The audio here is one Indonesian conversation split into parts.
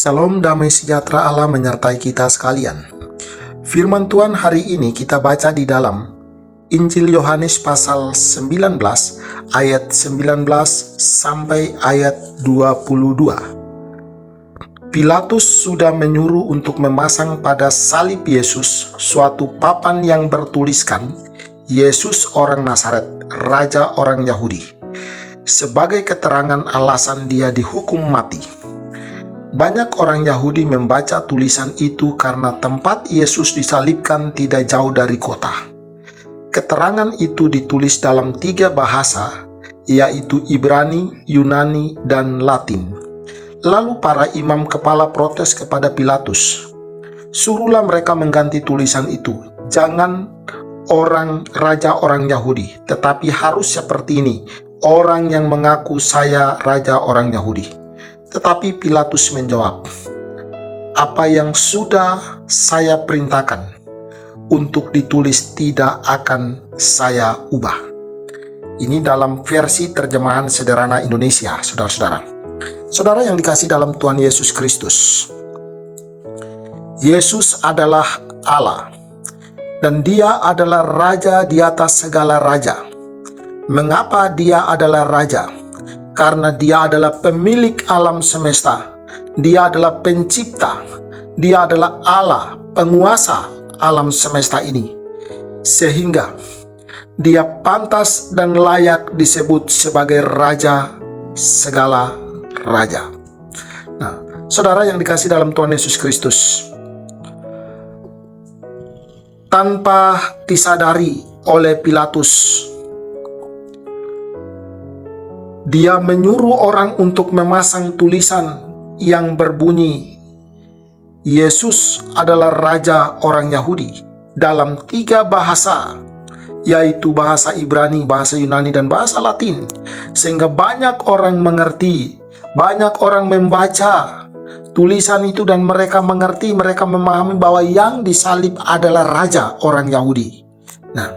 Salam damai sejahtera Allah menyertai kita sekalian. Firman Tuhan hari ini kita baca di dalam Injil Yohanes pasal 19 ayat 19 sampai ayat 22. Pilatus sudah menyuruh untuk memasang pada salib Yesus suatu papan yang bertuliskan Yesus orang Nazaret, Raja orang Yahudi, sebagai keterangan alasan dia dihukum mati. Banyak orang Yahudi membaca tulisan itu karena tempat Yesus disalibkan tidak jauh dari kota. Keterangan itu ditulis dalam 3 bahasa, yaitu Ibrani, Yunani, dan Latin. Lalu para imam kepala protes kepada Pilatus. Suruhlah mereka mengganti tulisan itu. Jangan orang Raja orang Yahudi, tetapi harus seperti ini, orang yang mengaku saya Raja orang Yahudi. Tetapi Pilatus menjawab, apa yang sudah saya perintahkan untuk ditulis tidak akan saya ubah. Ini dalam versi terjemahan sederhana Indonesia, saudara-saudara. Saudara yang dikasih dalam Tuhan Yesus Kristus. Yesus adalah Allah, dan dia adalah Raja di atas segala raja. Mengapa dia adalah Raja? Karena dia adalah pemilik alam semesta. Dia adalah pencipta. Dia adalah Allah, penguasa alam semesta ini. Sehingga dia pantas dan layak disebut sebagai Raja segala raja. Nah, saudara yang dikasih dalam Tuhan Yesus Kristus, tanpa disadari oleh Pilatus, dia menyuruh orang untuk memasang tulisan yang berbunyi Yesus adalah Raja orang Yahudi dalam 3 bahasa, yaitu bahasa Ibrani, bahasa Yunani, dan bahasa Latin. Sehingga banyak orang mengerti, banyak orang membaca tulisan itu dan mereka mengerti, mereka memahami bahwa yang disalib adalah Raja orang Yahudi. Nah,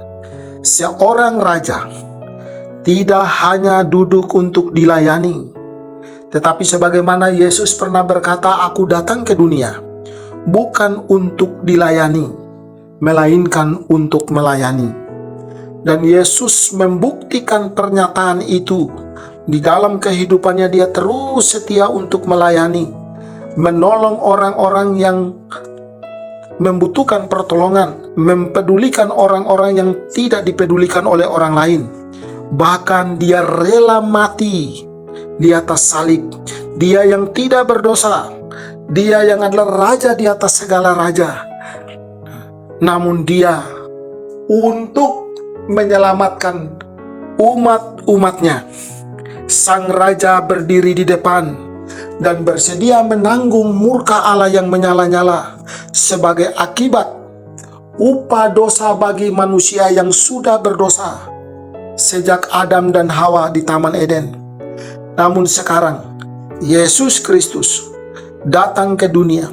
seorang raja tidak hanya duduk untuk dilayani, tetapi sebagaimana Yesus pernah berkata, aku datang ke dunia bukan untuk dilayani, melainkan untuk melayani. Dan Yesus membuktikan pernyataan itu. Di dalam kehidupannya dia terus setia untuk melayani, menolong orang-orang yang membutuhkan pertolongan, mempedulikan orang-orang yang tidak dipedulikan oleh orang lain. Bahkan dia rela mati di atas salib. Dia yang tidak berdosa, dia yang adalah Raja di atas segala raja. Namun dia untuk menyelamatkan umat-umatnya, Sang Raja berdiri di depan dan bersedia menanggung murka Allah yang menyala-nyala sebagai akibat upah dosa bagi manusia yang sudah berdosa sejak Adam dan Hawa di Taman Eden. Namun sekarang Yesus Kristus datang ke dunia.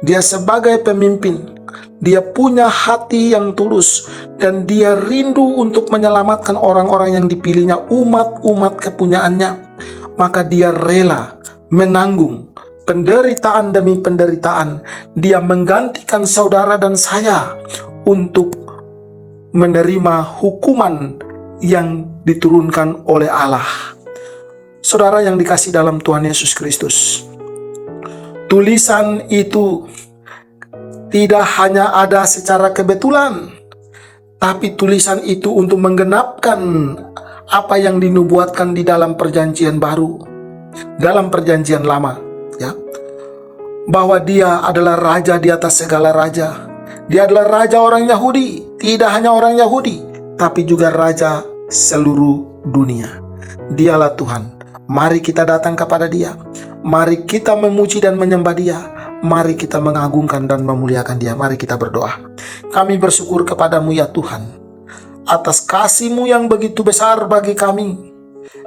Dia sebagai pemimpin, dia punya hati yang tulus, dan dia rindu untuk menyelamatkan orang-orang yang dipilihnya, umat-umat kepunyaannya. Maka dia rela menanggung penderitaan demi penderitaan. Dia menggantikan saudara dan saya untuk menerima hukuman yang diturunkan oleh Allah. Saudara yang dikasih dalam Tuhan Yesus Kristus, tulisan itu tidak hanya ada secara kebetulan, tapi tulisan itu untuk menggenapkan apa yang dinubuatkan di dalam perjanjian baru, dalam perjanjian lama, ya, bahwa dia adalah Raja di atas segala raja. Dia adalah Raja orang Yahudi, tidak hanya orang Yahudi, tapi juga Raja seluruh dunia. Dialah Tuhan. Mari kita datang kepada Dia. Mari kita memuji dan menyembah Dia. Mari kita mengagungkan dan memuliakan Dia. Mari kita berdoa. Kami bersyukur kepadamu ya Tuhan, atas kasih-Mu yang begitu besar bagi kami.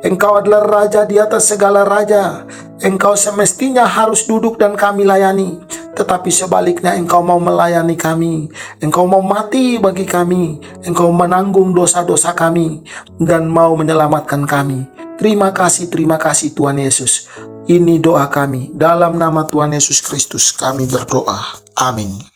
Engkau adalah Raja di atas segala raja. Engkau semestinya harus duduk dan kami layani. Tetapi sebaliknya Engkau mau melayani kami. Engkau mau mati bagi kami. Engkau menanggung dosa-dosa kami dan mau menyelamatkan kami. Terima kasih Tuhan Yesus. Ini doa kami. Dalam nama Tuhan Yesus Kristus kami berdoa. Amin.